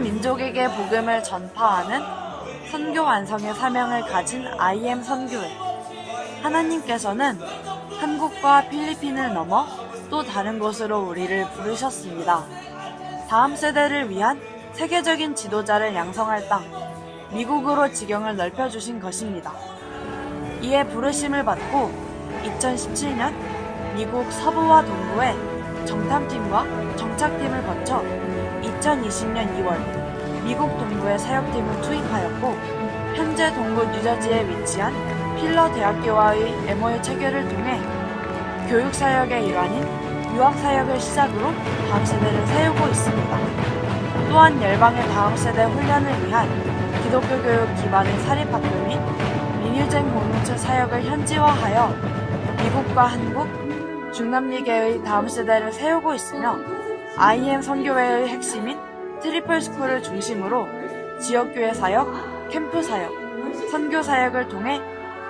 민족에게 복음을 전파하는 선교 완성의 사명을 가진 IM 선교회. 하나님께서는 한국과 필리핀을 넘어 또 다른 곳으로 우리를 부르셨습니다. 다음 세대를 위한 세계적인 지도자를 양성할 땅, 미국으로 지경을 넓혀주신 것입니다. 이에 부르심을 받고 2017년 미국 서부와 동부의 정탐팀과 정착팀을 거쳐 2020년 2월 미국 동부의 사역팀을 투입하였고, 현재 동부 뉴저지에 위치한 필러 대학교와의 MOU 체결을 통해 교육사역의 일환인 유학사역을 시작으로 다음 세대를 세우고 있습니다. 또한 열방의 다음 세대 훈련을 위한 기독교 교육 기반의 사립학교 및 민유쟁 공동체 사역을 현지화하여 미국과 한국, 중남미계의 다음 세대를 세우고 있으며, IM 선교회의 핵심인 트리플 스쿨을 중심으로 지역교회 사역, 캠프 사역, 선교 사역을 통해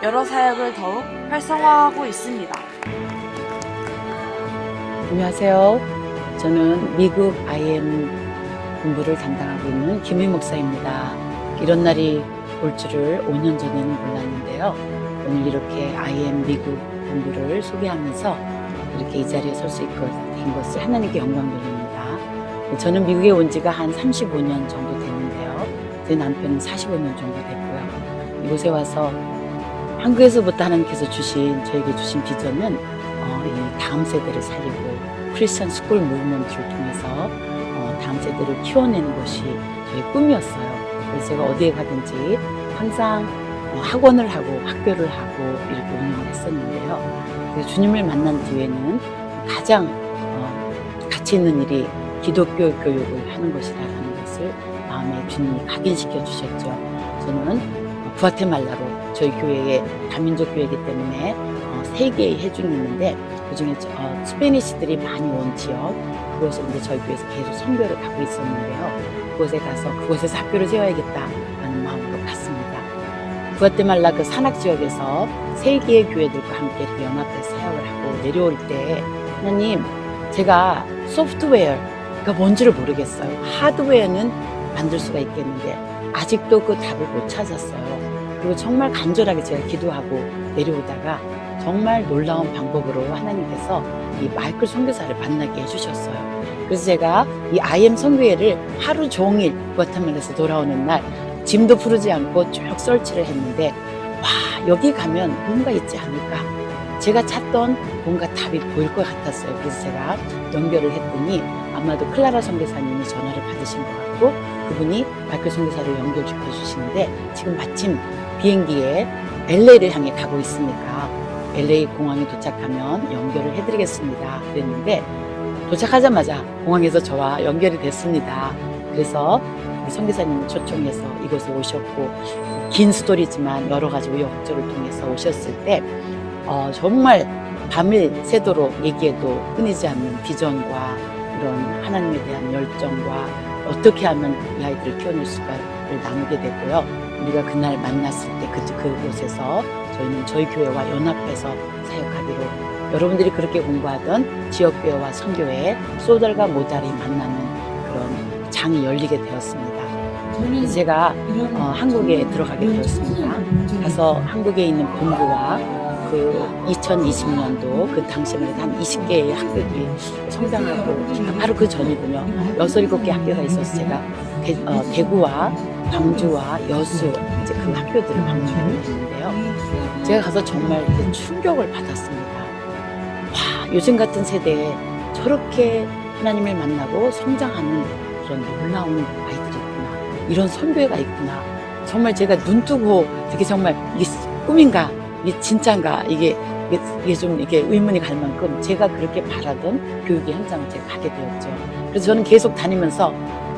여러 사역을 더욱 활성화하고 있습니다. 안녕하세요. 저는 미국 IM 공부를 담당하고 있는 김희 목사입니다. 이런 날이 올 줄을 5년 전에는 몰랐는데요. 오늘 이렇게 IM 미국 공부를 소개하면서 이렇게 이 자리에 설 수 있게 된 것을 하나님께 영광 돌립니다. 저는 미국에 온 지가 한 35년 정도 됐는데요. 제 남편은 45년 정도 됐고요. 이곳에 와서 한국에서부터 하나님께서 저에게 주신 비전은 이 다음 세대를 살리고 크리스천 스쿨 무브먼트를 통해서 다음 세대를 키워내는 것이 저의 꿈이었어요. 그래서 제가 어디에 가든지 항상 학원을 하고 학교를 하고 이렇게 운영을 했었는데요. 그래서 주님을 만난 뒤에는 가장 가치 있는 일이 기독교 교육을 하는 것이라는 것을 마음에 주님이 각인시켜 주셨죠. 저는 구아테말라로 저희 교회에 다민족 교회이기 때문에 3개의 회중이 있는데 그중에 스페니시들이 많이 온 지역, 그곳에 이제 저희 교회에서 계속 선교를 가고 있었는데요. 그곳에 가서 그곳에서 학교를 세워야겠다라는 마음으로 갔습니다. 구아테말라 그 산악 지역에서 3개의 교회들과 함께 이렇게 연합해서 사역을 하고 내려올 때 하나님, 제가 소프트웨어가 뭔지를 모르겠어요. 하드웨어는 만들 수가 있겠는데 아직도 그 답을 못 찾았어요. 그리고 정말 간절하게 제가 기도하고 내려오다가 정말 놀라운 방법으로 하나님께서 이 마이클 선교사를 만나게 해주셨어요. 그래서 제가 이 IM 선교회를 하루 종일 구아테말라에서 돌아오는 날 짐도 풀지 않고 쭉 설치를 했는데, 와, 여기 가면 뭔가 있지 않을까, 제가 찾던 뭔가 답이 보일 것 같았어요. 그래서 제가 연결을 했더니 아마도 클라라 선교사님이 전화를 받으신 것 같고, 그분이 마이클 선교사를 연결시켜 주시는데 지금 마침 비행기에 LA를 향해 가고 있으니까 LA 공항에 도착하면 연결을 해드리겠습니다 그랬는데, 도착하자마자 공항에서 저와 연결이 됐습니다. 그래서 선교사님을 초청해서 이곳에 오셨고, 긴 스토리지만 여러 가지 우여곡절을 통해서 오셨을 때 정말 밤을 새도록 얘기해도 끊이지 않는 비전과 이런 하나님에 대한 열정과 어떻게 하면 이 아이들을 키워낼 수가를 나누게 됐고요. 우리가 그날 만났을 때 그곳에서 저희는 저희 교회와 연합해서 사역하기로, 여러분들이 그렇게 공부하던 지역교회와 선교회에 소달과 모달이 만나는 그런 장이 열리게 되었습니다. 그래서 제가 한국에 들어가게 되었습니다. 가서 한국에 있는 본부와 그 2020년도 그 당시만 해도 한 20개의 학교들이 성장하고, 바로 그 전이군요. 6, 7개 학교가 있어서 제가 대구와 광주와 여수 이제 그 학교들을 방문하게 됐는데요. 제가 가서 정말 충격을 받았습니다. 와, 요즘 같은 세대에 저렇게 하나님을 만나고 성장하는 그런 놀라운 아이들이 있구나, 이런 선교회가 있구나. 정말 제가 눈 뜨고 되게 정말 이게 꿈인가 이게 진짠가 이게 좀 이게 의문이 갈 만큼 제가 그렇게 바라던 교육의 현장을 제가 가게 되었죠. 그래서 저는 계속 다니면서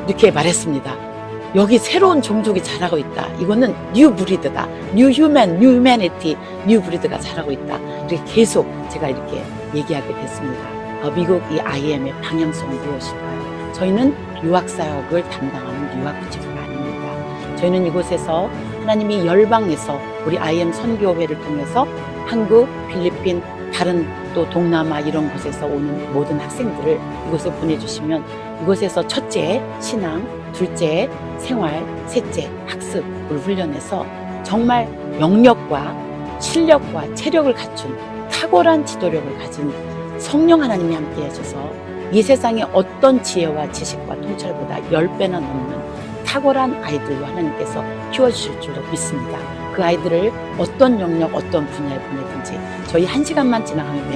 이렇게 말했습니다. 여기 새로운 종족이 자라고 있다. 이거는 뉴 브리드다. 뉴 휴먼, 뉴 휴머니티, 뉴 브리드가 자라고 있다. 이렇게 계속 제가 이렇게 얘기하게 됐습니다. 미국 이 IM의 방향성은 무엇일까요? 저희는 유학사역을 담당하는 유학부지부가 아닙니다. 저희는 이곳에서 하나님이 열방에서 우리 IM 선교회를 통해서 한국, 필리핀, 다른 또 동남아 이런 곳에서 오는 모든 학생들을 이곳에 보내주시면 이곳에서 첫째 신앙, 둘째 생활, 셋째 학습을 훈련해서 정말 영역과 실력과 체력을 갖춘 탁월한 지도력을 가진 성령 하나님이 함께 하셔서 이 세상의 어떤 지혜와 지식과 통찰보다 10배나 넘는 탁월한 아이들로 하나님께서 키워주실 줄로 믿습니다. 그 아이들을 어떤 영역, 어떤 분야에 보내든지 저희 1시간만 지나가면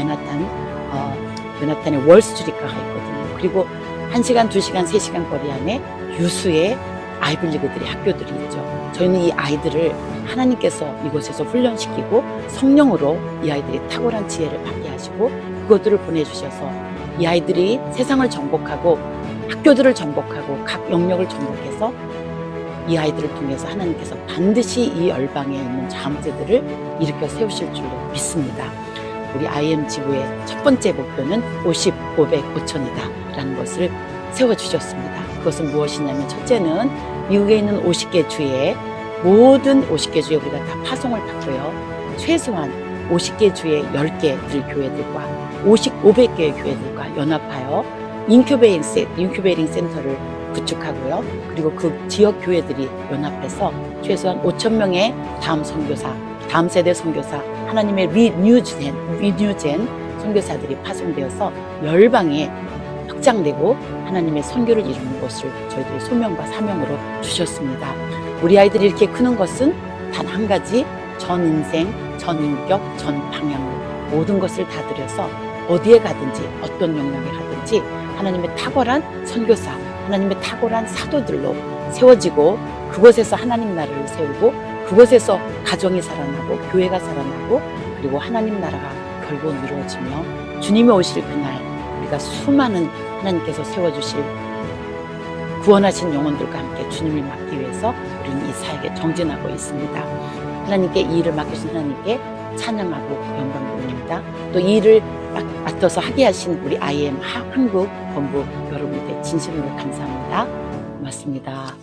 맨하탄에 월스트리트가 있거든요. 그리고 1시간, 2시간, 3시간 거리 안에 유수의 아이빌리그들이 학교들이 있죠. 저희는 이 아이들을 하나님께서 이곳에서 훈련시키고 성령으로 이 아이들이 탁월한 지혜를 받게 하시고 그것들을 보내주셔서 이 아이들이 세상을 정복하고 학교들을 정복하고 각 영역을 정복해서 이 아이들을 통해서 하나님께서 반드시 이 열방에 있는 자문제들을 일으켜 세우실 줄로 믿습니다. 우리 IM 지부의 첫 번째 목표는 50, 500, 5천이다 라는 것을 세워주셨습니다. 그것은 무엇이냐면 첫째는 미국에 있는 50개 주에 모든 50개 주에 우리가 다 파송을 받고요. 최소한 50개 주의 10개들 교회들과 500개의 교회들과 연합하여 인큐베이팅 센터를 구축하고요. 그리고 그 지역 교회들이 연합해서 최소한 5,000명의 다음 세대 선교사, 하나님의 리뉴젠 선교사들이 파송되어서 열방에 확장되고 하나님의 선교를 이루는 것을 저희들이 소명과 사명으로 주셨습니다. 우리 아이들이 이렇게 크는 것은 단 한 가지, 전 인생, 전 인격, 전 방향으로 모든 것을 다 들여서 어디에 가든지 어떤 영역에 가든지 하나님의 탁월한 선교사, 하나님의 탁월한 사도들로 세워지고 그곳에서 하나님 나라를 세우고 그곳에서 가정이 살아나고 교회가 살아나고 그리고 하나님 나라가 결국 이루어지며 주님이 오실 그날 우리가 수많은 하나님께서 세워주실 구원하신 영혼들과 함께 주님을 맡기 위해서 우리는 이 사역에 정진하고 있습니다. 하나님께 이 일을 맡기신 하나님께 찬양하고 영광 돌립니다. 또 이 일을 맡아서 하게 하신 우리 IM 한국 본부 여러분께 진심으로 감사합니다. 고맙습니다.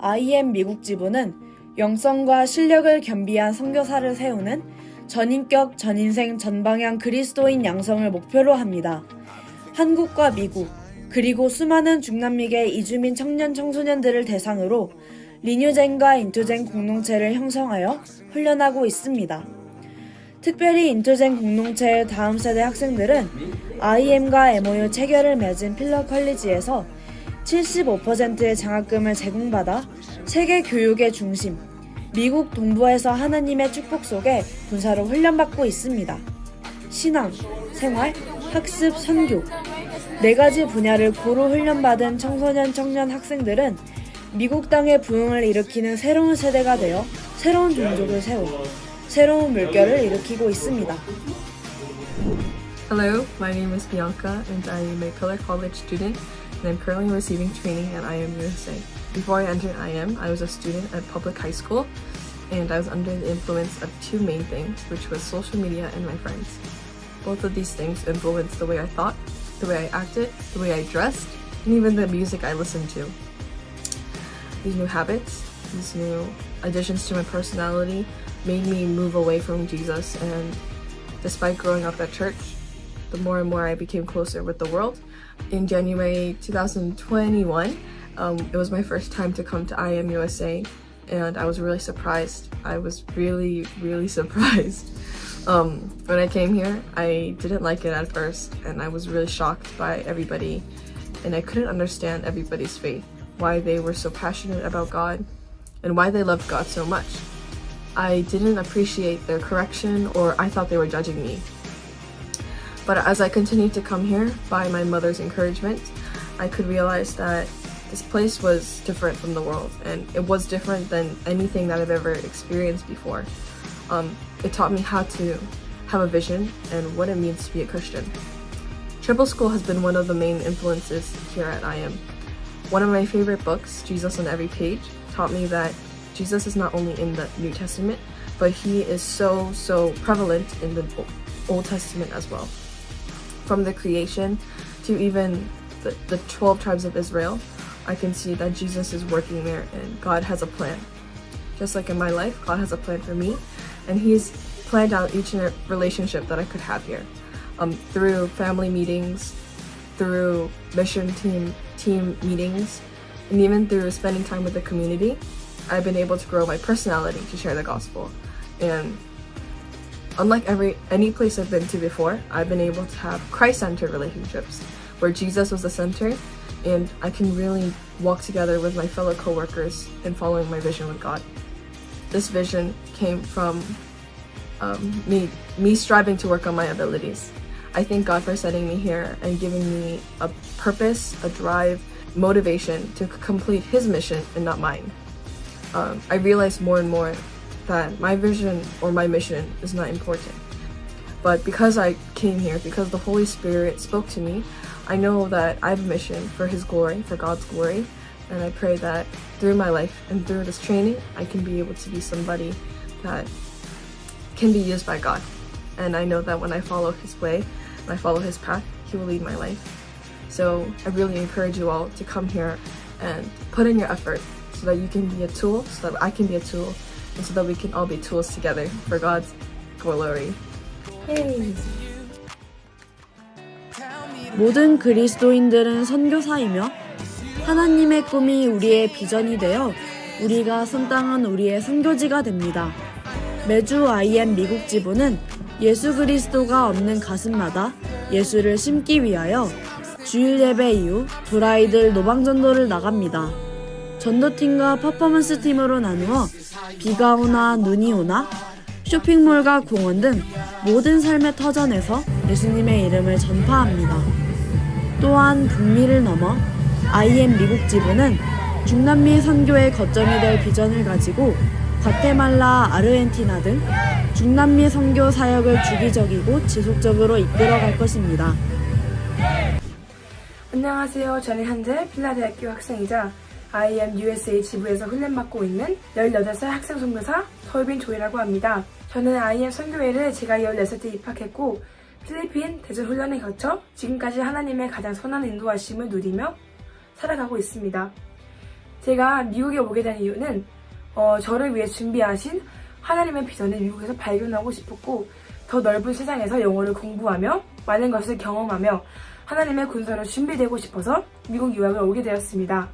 IM 미국 지부는 영성과 실력을 겸비한 선교사를 세우는 전인격, 전인생, 전방향 그리스도인 양성을 목표로 합니다. 한국과 미국, 그리고 수많은 중남미계 이주민 청년 청소년들을 대상으로 리뉴젠과 인투젠 공동체를 형성하여 훈련하고 있습니다. 특별히 인투젠 공동체의 다음 세대 학생들은 IM과 MOU 체결을 맺은 필러 컬리지에서 75%의 장학금을 제공받아 세계 교육의 중심, 미국 동부에서 하나님의 축복 속에 군사로 훈련받고 있습니다. 신앙, 생활, 학습, 선교 4가지 분야를 고루 훈련받은 청소년 청년 학생들은 미국 땅의 부흥을 일으키는 새로운 세대가 되어 새로운 종족을 세워 새로운 물결을 일으키고 있습니다. Hello, my name is Bianca and I am a Pillar College student and I'm currently receiving training at IM USA. Before I entered IM, I was a student at public high school and I was under the influence of 2 main things, which was social media and my friends. Both of these things influenced the way I thought, the way I acted, the way I dressed, and even the music I listened to. These new habits, these new additions to my personality made me move away from Jesus, and despite growing up at church, the more and more I became closer with the world. In January 2021, it was my first time to come to IM USA, and I was really surprised. I was really, really surprised. When I came here, I didn't like it at first, and I was really shocked by everybody, and I couldn't understand everybody's faith, why they were so passionate about God, and why they loved God so much. I didn't appreciate their correction, or I thought they were judging me. But as I continued to come here, by my mother's encouragement, I could realize that This place was different from the world, and it was different than anything that I've ever experienced before. It taught me how to have a vision and what it means to be a Christian. Triple School has been one of the main influences here at IM. One of my favorite books, Jesus on Every Page, taught me that Jesus is not only in the New Testament, but he is so prevalent in the Old Testament as well. From the creation to even the 12 tribes of Israel, I can see that Jesus is working there and God has a plan. Just like in my life, God has a plan for me, and he's planned out each and every relationship that I could have here. Through family meetings, through mission team meetings, and even through spending time with the community, I've been able to grow my personality to share the gospel. And unlike any place I've been to before, I've been able to have Christ-centered relationships where Jesus was the center, and I can really walk together with my fellow co-workers in following my vision with God. This vision came from me striving to work on my abilities. I thank God for setting me here and giving me a purpose, a drive, motivation to complete his mission and not mine. I realized more and more that my vision or my mission is not important. But because I came here, because the Holy Spirit spoke to me, I know that I have a mission for his glory, for God's glory, and I pray that through my life and through this training, I can be able to be somebody that can be used by God. And I know that when I follow his way, when I follow his path, he will lead my life. So I really encourage you all to come here and put in your effort so that you can be a tool, so that I can be a tool, and so that we can all be tools together for God's glory. Yay! 모든 그리스도인들은 선교사이며 하나님의 꿈이 우리의 비전이 되어 우리가 선땅은 우리의 선교지가 됩니다. 매주 IM 미국 지부는 예수 그리스도가 없는 가슴마다 예수를 심기 위하여 주일 예배 이후 도라이들 노방전도를 나갑니다. 전도팀과 퍼포먼스 팀으로 나누어 비가 오나 눈이 오나 쇼핑몰과 공원 등 모든 삶의 터전에서 예수님의 이름을 전파합니다. 또한 북미를 넘어 IM 미국 지부는 중남미 선교의 거점이 될 비전을 가지고 과테말라, 아르헨티나 등 중남미 선교 사역을 주기적이고 지속적으로 이끌어갈 것입니다. 안녕하세요. 저는 현재 필라델피아 학생이자 IM USA 지부에서 훈련받고 있는 18살 학생 선교사 서유빈 조이라고 합니다. 저는 IM 선교회를 제가 14살 때 입학했고 필리핀 대전 훈련에 거쳐 지금까지 하나님의 가장 선한 인도하심을 누리며 살아가고 있습니다. 제가 미국에 오게 된 이유는 저를 위해 준비하신 하나님의 비전을 미국에서 발견하고 싶었고 더 넓은 세상에서 영어를 공부하며 많은 것을 경험하며 하나님의 군사로 준비되고 싶어서 미국 유학을 오게 되었습니다.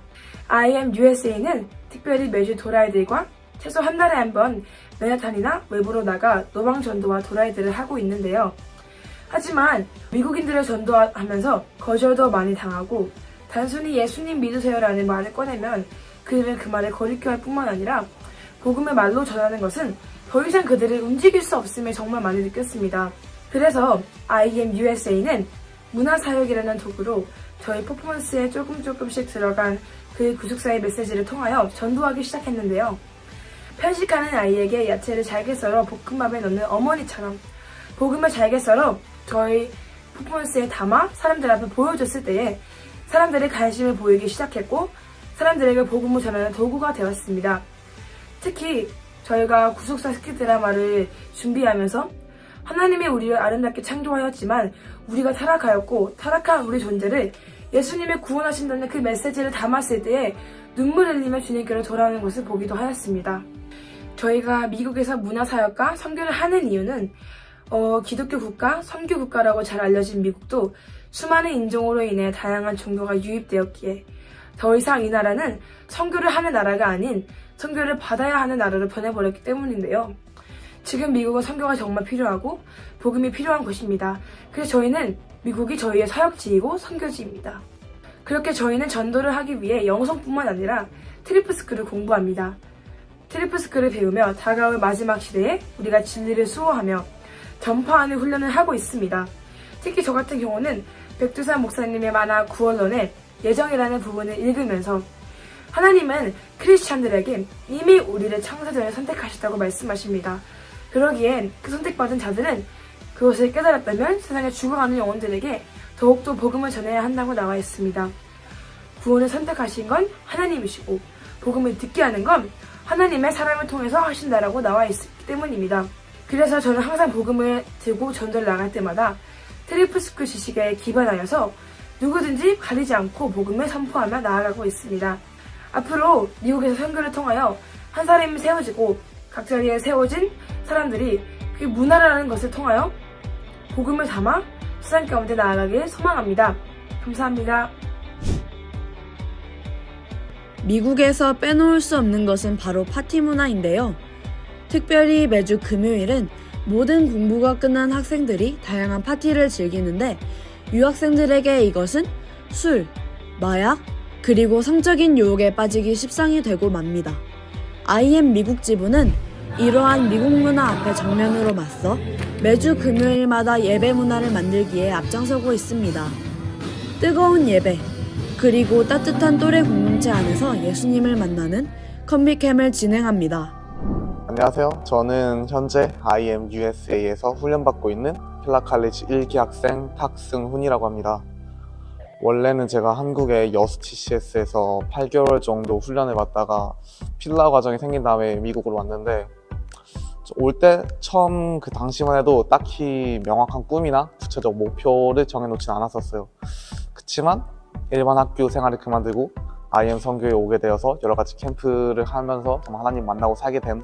IM USA는 특별히 매주 도라이들과 최소 한 달에 한 번 맨하탄이나 외부로 나가 노방 전도와 도라이들을 하고 있는데요. 하지만 미국인들을 전도하면서 거절도 많이 당하고 단순히 예수님 믿으세요라는 말을 꺼내면 그들은 그 말에 거리껴할 뿐만 아니라 복음의 말로 전하는 것은 더 이상 그들을 움직일 수 없음을 정말 많이 느꼈습니다. 그래서 IM USA는 문화사역이라는 도구로 저희 퍼포먼스에 조금씩 들어간 그 구속사의 메시지를 통하여 전도하기 시작했는데요. 편식하는 아이에게 야채를 잘게 썰어 볶음밥에 넣는 어머니처럼 복음을 잘게 썰어 저희 퍼포먼스에 담아 사람들 앞에 보여줬을 때에 사람들의 관심을 보이기 시작했고 사람들에게 복음을 전하는 도구가 되었습니다. 특히 저희가 구속사 스킬 드라마를 준비하면서 하나님이 우리를 아름답게 창조하였지만 우리가 타락하였고 타락한 우리 존재를 예수님이 구원하신다는 그 메시지를 담았을 때에 눈물 흘리며 주님께로 돌아오는 것을 보기도 하였습니다. 저희가 미국에서 문화사역과 선교를 하는 이유는 기독교 국가, 선교 국가라고 잘 알려진 미국도 수많은 인종으로 인해 다양한 종교가 유입되었기에 더 이상 이 나라는 선교를 하는 나라가 아닌 선교를 받아야 하는 나라로 변해버렸기 때문인데요. 지금 미국은 선교가 정말 필요하고 복음이 필요한 곳입니다. 그래서 저희는 미국이 저희의 사역지이고 선교지입니다. 그렇게 저희는 전도를 하기 위해 영성뿐만 아니라 트리플스쿨을 공부합니다. 트리플스쿨을 배우며 다가올 마지막 시대에 우리가 진리를 수호하며 전파하는 훈련을 하고 있습니다. 특히 저 같은 경우는 백두산 목사님의 만화 9월론에 예정이라는 부분을 읽으면서 하나님은 크리스찬들에게 이미 우리를 창세전에 선택하셨다고 말씀하십니다. 그러기엔 그 선택받은 자들은 그것을 깨달았다면 세상에 죽어가는 영혼들에게 더욱더 복음을 전해야 한다고 나와 있습니다. 구원을 선택하신 건 하나님이시고 복음을 듣게 하는 건 하나님의 사람을 통해서 하신다라고 나와 있기 때문입니다. 그래서 저는 항상 복음을 들고 전도를 나갈 때마다 트리프스쿨 지식에 기반하여서 누구든지 가리지 않고 복음을 선포하며 나아가고 있습니다. 앞으로 미국에서 선교를 통하여 한 사람이 세워지고 각 자리에 세워진 사람들이 그 문화라는 것을 통하여 복음을 담아 세상 가운데 나아가길 소망합니다. 감사합니다. 미국에서 빼놓을 수 없는 것은 바로 파티 문화인데요. 특별히 매주 금요일은 모든 공부가 끝난 학생들이 다양한 파티를 즐기는데 유학생들에게 이것은 술, 마약, 그리고 성적인 유혹에 빠지기 십상이 되고 맙니다. IM 미국 지부는 이러한 미국 문화 앞에 정면으로 맞서 매주 금요일마다 예배 문화를 만들기에 앞장서고 있습니다. 뜨거운 예배, 그리고 따뜻한 또래 공동체 안에서 예수님을 만나는 컴비캠을 진행합니다. 안녕하세요. 저는 현재 IM USA에서 훈련받고 있는 필라 칼리지 1기 학생 탁승훈이라고 합니다. 원래는 제가 한국의 여수 TCS에서 8개월 정도 훈련을 받다가 필라 과정이 생긴 다음에 미국으로 왔는데 올 때 처음 그 당시만 해도 딱히 명확한 꿈이나 구체적 목표를 정해놓진 않았었어요. 그치만 일반 학교 생활을 그만두고 IM 선교에 오게 되어서 여러 가지 캠프를 하면서 정말 하나님 만나고 살게 된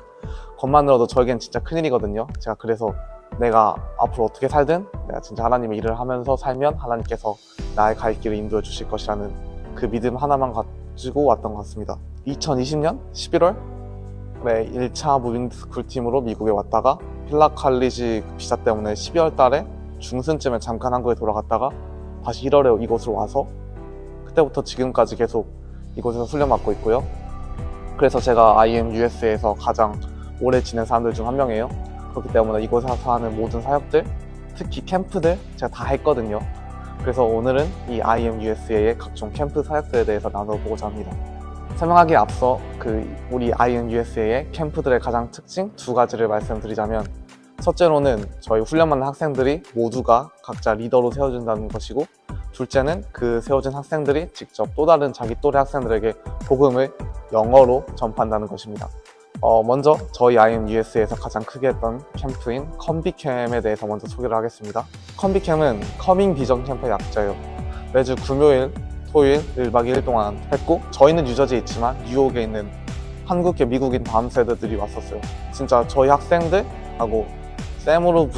것만으로도 저에겐 진짜 큰일이거든요. 제가 그래서 내가 앞으로 어떻게 살든 내가 진짜 하나님의 일을 하면서 살면 하나님께서 나의 갈 길을 인도해 주실 것이라는 그 믿음 하나만 가지고 왔던 것 같습니다. 2020년 11월에 1차 무빙스쿨 팀으로 미국에 왔다가 필라 칼리지 비자 때문에 12월 달에 중순쯤에 잠깐 한국에 돌아갔다가 다시 1월에 이곳으로 와서 그때부터 지금까지 계속 이곳에서 훈련받고 있고요. 그래서 제가 IM USA에서 가장 오래 지낸 사람들 중 한 명이에요. 그렇기 때문에 이곳에서 하는 모든 사역들, 특히 캠프들 제가 다 했거든요. 그래서 오늘은 이 IM USA의 각종 캠프 사역들에 대해서 나눠보고자 합니다. 설명하기에 앞서 우리 IM USA의 캠프들의 가장 특징 두 가지를 말씀드리자면, 첫째로는 저희 훈련받는 학생들이 모두가 각자 리더로 세워준다는 것이고, 둘째는 그 세워진 학생들이 직접 또 다른 자기 또래 학생들에게 복음을 영어로 전파한다는 것입니다. 먼저 저희 IM USA에서 가장 크게 했던 캠프인 컴비캠에 대해서 먼저 소개를 하겠습니다. 컴비캠은 커밍 비전 캠프의 약자예요. 매주 금요일, 토요일 1박 2일 동안 했고, 저희는 뉴저지에 있지만 뉴욕에 있는 한국계 미국인 밤새들이 왔었어요. 진짜 저희 학생들하고 쌤으로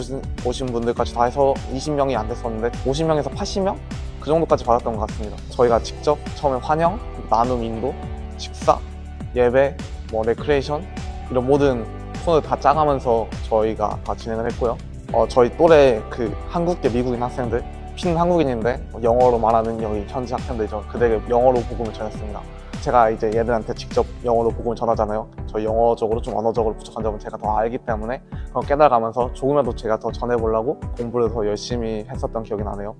오신 분들까지 다 해서 20명이 안 됐었는데 50명에서 80명? 그 정도까지 받았던 것 같습니다. 저희가 직접 처음에 환영, 나눔 인도, 식사, 예배, 레크레이션 이런 모든 손을 다 짜가면서 저희가 다 진행을 했고요. 저희 또래 한국계 미국인 학생들, 피는 한국인인데 영어로 말하는 여기 현지 학생들이죠. 그들에게 영어로 복음을 전했습니다. 제가 이제 얘들한테 직접 영어로 복음을 전하잖아요. 저희 영어적으로 좀 언어적으로 부족한 점은 제가 더 알기 때문에 그걸 깨달아가면서 조금이라도 제가 더 전해보려고 공부를 더 열심히 했었던 기억이 나네요.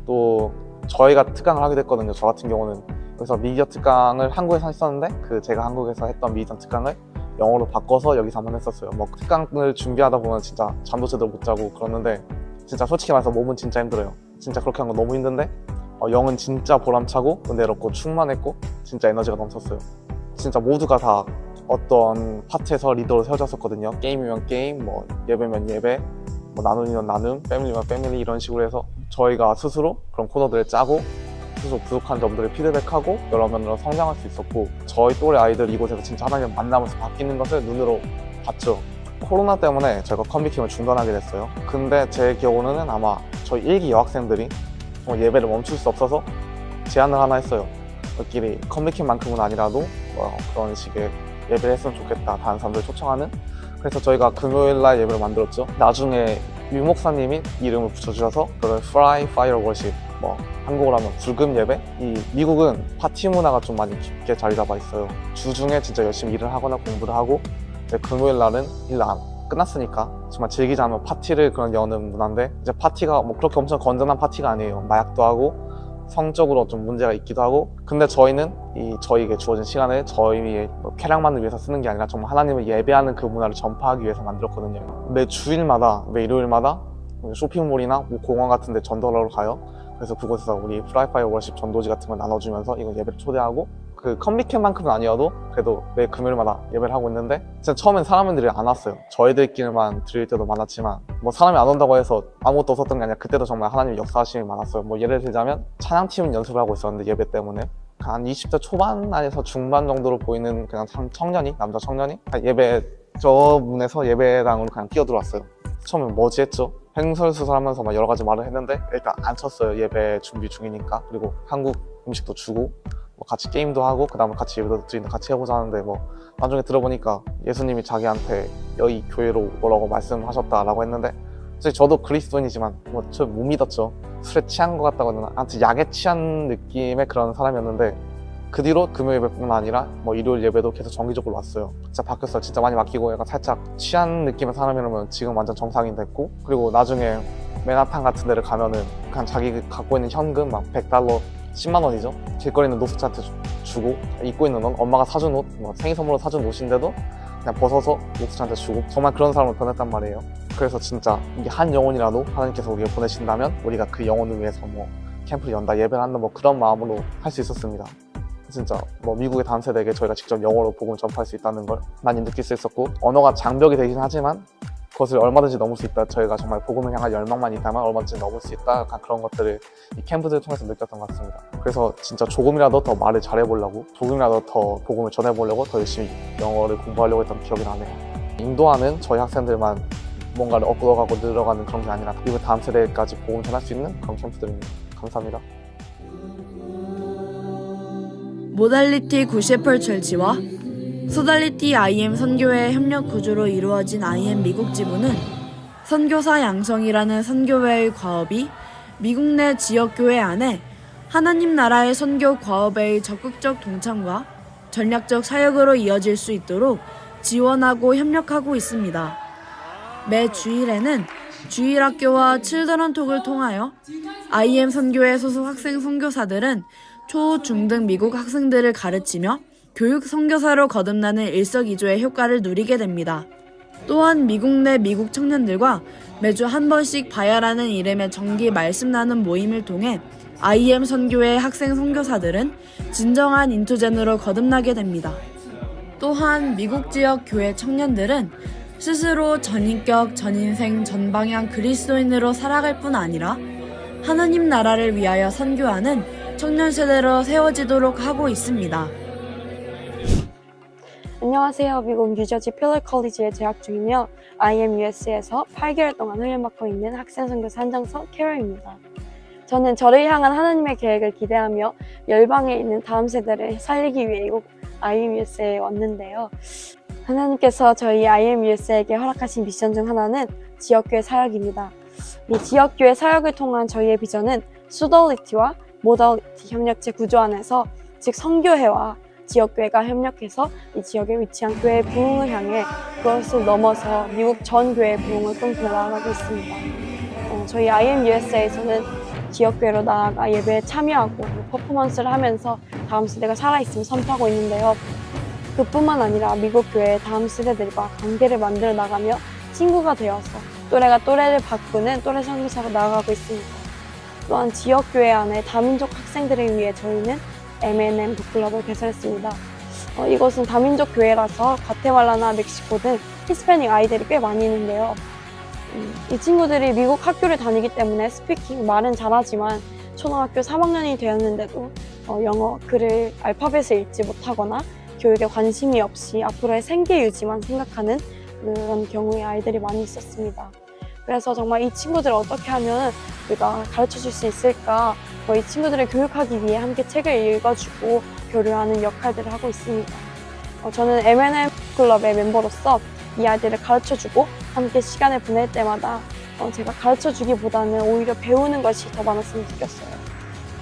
또 저희가 특강을 하게 됐거든요. 저 같은 경우는 그래서 미디어 특강을 한국에서 했었는데 제가 한국에서 했던 미디어 특강을 영어로 바꿔서 여기서 한번 했었어요. 특강을 준비하다 보면 진짜 잠도 제대로 못 자고 그러는데 진짜 솔직히 말해서 몸은 진짜 힘들어요. 진짜 그렇게 한 건 너무 힘든데 영은 진짜 보람차고 은혜롭고 충만했고 진짜 에너지가 넘쳤어요. 진짜 모두가 다 어떤 파트에서 리더로 세워졌었거든요. 게임이면 게임, 예배면 예배, 나눔이면 나눔, 패밀리면 패밀리 이런 식으로 해서 저희가 스스로 그런 코너들을 짜고 스스로 부족한 점들을 피드백하고 여러 면으로 성장할 수 있었고, 저희 또래 아이들 이곳에서 진짜 하나님 만나면서 바뀌는 것을 눈으로 봤죠. 코로나 때문에 저희가 컴비캠을 중단하게 됐어요. 근데 제 기억으로는 아마 저희 1기 여학생들이 예배를 멈출 수 없어서 제안을 하나 했어요. 저끼리 컴비캠만큼은 아니라도 그런 식의 예배를 했으면 좋겠다, 다른 사람들 초청하는. 그래서 저희가 금요일날 예배를 만들었죠. 나중에 유 목사님이 이름을 붙여주셔서 그걸 Fry Fire Worship, 한국어로 하면 불금 예배? 이 미국은 파티 문화가 좀 많이 깊게 자리 잡아 있어요. 주중에 진짜 열심히 일을 하거나 공부를 하고 이제 금요일 날은 일 끝났으니까 정말 즐기자 하면 파티를 그런 여는 문화인데, 이제 파티가 그렇게 엄청 건전한 파티가 아니에요. 마약도 하고 성적으로 좀 문제가 있기도 하고, 근데 저희는 저희에게 주어진 시간을 저희의 쾌락만을 위해서 쓰는 게 아니라 정말 하나님을 예배하는 그 문화를 전파하기 위해서 만들었거든요. 매 주일마다, 매 일요일마다 쇼핑몰이나 공원 같은 데 전도하러 가요. 그래서 그곳에서 우리 프라이파이어 워십 전도지 같은 걸 나눠주면서 이거 예배를 초대하고, 그 컴비캠만큼은 아니어도 그래도 매 금요일마다 예배를 하고 있는데, 진짜 처음엔 사람들이 안 왔어요. 저희들끼리만 드릴 때도 많았지만, 사람이 안 온다고 해서 아무것도 없었던 게 아니라 그때도 정말 하나님의 역사하심이 많았어요. 예를 들자면 찬양팀 연습을 하고 있었는데, 예배 때문에 한 20대 초반 안에서 중반 정도로 보이는 그냥 청년이, 남자 청년이 예배 저 문에서 예배당으로 그냥 뛰어들어왔어요. 처음에 뭐지 했죠. 횡설수설하면서 여러 가지 말을 했는데 일단 안 쳤어요. 예배 준비 중이니까. 그리고 한국 음식도 주고 같이 게임도 하고, 그 다음에 같이 예배도 드리는데 같이 해보자 하는데, 나중에 들어보니까 예수님이 자기한테 여기 교회로 오라고 말씀하셨다라고 했는데, 사실 저도 그리스도인이지만 저 못 믿었죠. 술에 취한 것 같다고 하나, 아무튼 약에 취한 느낌의 그런 사람이었는데, 그 뒤로 금요 예배뿐만 아니라 일요일 예배도 계속 정기적으로 왔어요. 진짜 바뀌었어요. 진짜 많이 바뀌고, 약간 살짝 취한 느낌의 사람이라면 지금 완전 정상인 됐고, 그리고 나중에 맨하탄 같은 데를 가면은 그냥 자기 갖고 있는 현금 $100 10만 원이죠. 길거리 있는 노숙자한테 주고, 입고 있는 옷, 엄마가 사준 옷, 생일 선물로 사준 옷인데도 그냥 벗어서 노숙자한테 주고, 정말 그런 사람으로 변했단 말이에요. 그래서 진짜 이게 한 영혼이라도 하나님께서 우리가 보내신다면 우리가 그 영혼을 위해서 캠프를 연다, 예배를 한다, 그런 마음으로 할 수 있었습니다. 진짜 미국의 다음 세대에게 저희가 직접 영어로 복음을 전파할 수 있다는 걸 많이 느낄 수 있었고, 언어가 장벽이 되긴 하지만 그것을 얼마든지 넘을 수 있다. 저희가 정말 복음을 향한 열망만 있다면 얼마든지 넘을 수 있다. 약간 그런 것들을 이 캠프들을 통해서 느꼈던 것 같습니다. 그래서 진짜 조금이라도 더 말을 잘해보려고, 조금이라도 더 복음을 전해보려고 더 열심히 영어를 공부하려고 했던 기억이 나네요. 인도하는 저희 학생들만 뭔가를 얻어가고 늘어가는 그런 게 아니라 이후 다음 세대까지 복음을 전할 수 있는 그런 캠프들입니다. 감사합니다. 모달리티 90% 철지와 소달리티 IM 선교회 협력 구조로 이루어진 IM 미국 지부는 선교사 양성이라는 선교회의 과업이 미국 내 지역교회 안에 하나님 나라의 선교 과업의 적극적 동참과 전략적 사역으로 이어질 수 있도록 지원하고 협력하고 있습니다. 매 주일에는 주일학교와 칠드런톡을 통하여 IM 선교회 소속 학생 선교사들은 초, 중 등 미국 학생들을 가르치며 교육 선교사로 거듭나는 일석이조의 효과를 누리게 됩니다. 또한 미국 내 미국 청년들과 매주 한 번씩 봐야라는 이름의 정기 말씀 나눔 모임을 통해 IM 선교회 학생 선교사들은 진정한 인투젠으로 거듭나게 됩니다. 또한 미국 지역 교회 청년들은 스스로 전인격, 전인생, 전방향 그리스도인으로 살아갈 뿐 아니라 하나님 나라를 위하여 선교하는 청년 세대로 세워지도록 하고 있습니다. 안녕하세요. 미국 뉴저지 필러 컬리지에 재학 중이며 IM US에서 8개월 동안 훈련받고 있는 학생 선교사 한정석 캐럴입니다. 저는 저를 향한 하나님의 계획을 기대하며 열방에 있는 다음 세대를 살리기 위해 이곳 IM US에 왔는데요. 하나님께서 저희 IM US에게 허락하신 미션 중 하나는 지역교회 사역입니다. 이 지역교회 사역을 통한 저희의 비전은 수더리티와 모더리티 협력체 구조 안에서, 즉 선교회와 지역교회가 협력해서 이 지역에 위치한 교회의 부흥을 향해 그것을 넘어서 미국 전 교회의 부흥을 꿈꾸며 나아가고 있습니다. 저희 IM USA에서는 지역교회로 나아가 예배에 참여하고 퍼포먼스를 하면서 다음 세대가 살아있음을 선포하고 있는데요. 그뿐만 아니라 미국 교회의 다음 세대들과 관계를 만들어 나가며 친구가 되어서 또래가 또래를 바꾸는 또래 선교사로 나아가고 있습니다. 또한 지역교회 안에 다민족 학생들을 위해 저희는 M&M 북클럽을 개설했습니다. 이것은 다민족 교회라서 과테말라나 멕시코 등 히스패닉 아이들이 꽤 많이 있는데요. 이 친구들이 미국 학교를 다니기 때문에 스피킹, 말은 잘하지만 초등학교 3학년이 되었는데도 영어, 글을, 알파벳을 읽지 못하거나 교육에 관심이 없이 앞으로의 생계 유지만 생각하는 그런 경우의 아이들이 많이 있었습니다. 그래서 정말 이 친구들을 어떻게 하면 우리가 가르쳐줄 수 있을까, 이 친구들을 교육하기 위해 함께 책을 읽어주고 교류하는 역할들을 하고 있습니다. 저는 M&M 클럽의 멤버로서 이 아이들을 가르쳐주고 함께 시간을 보낼 때마다 제가 가르쳐주기보다는 오히려 배우는 것이 더 많았으면 좋겠어요.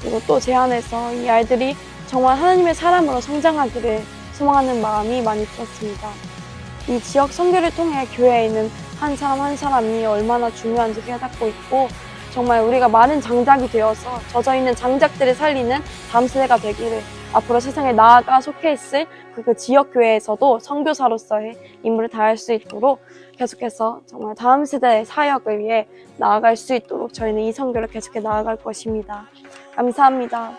그리고 또 제 안에서 이 아이들이 정말 하나님의 사람으로 성장하기를 소망하는 마음이 많이 들었습니다. 이 지역 선교를 통해 교회에 있는 한 사람 한 사람이 얼마나 중요한지 깨닫고 있고, 정말 우리가 마른 장작이 되어서 젖어있는 장작들을 살리는 다음 세대가 되기를, 앞으로 세상에 나아가 속해 있을 그 지역교회에서도 선교사로서의 임무를 다할 수 있도록 계속해서 정말 다음 세대의 사역을 위해 나아갈 수 있도록 저희는 이 선교를 계속해 나아갈 것입니다. 감사합니다.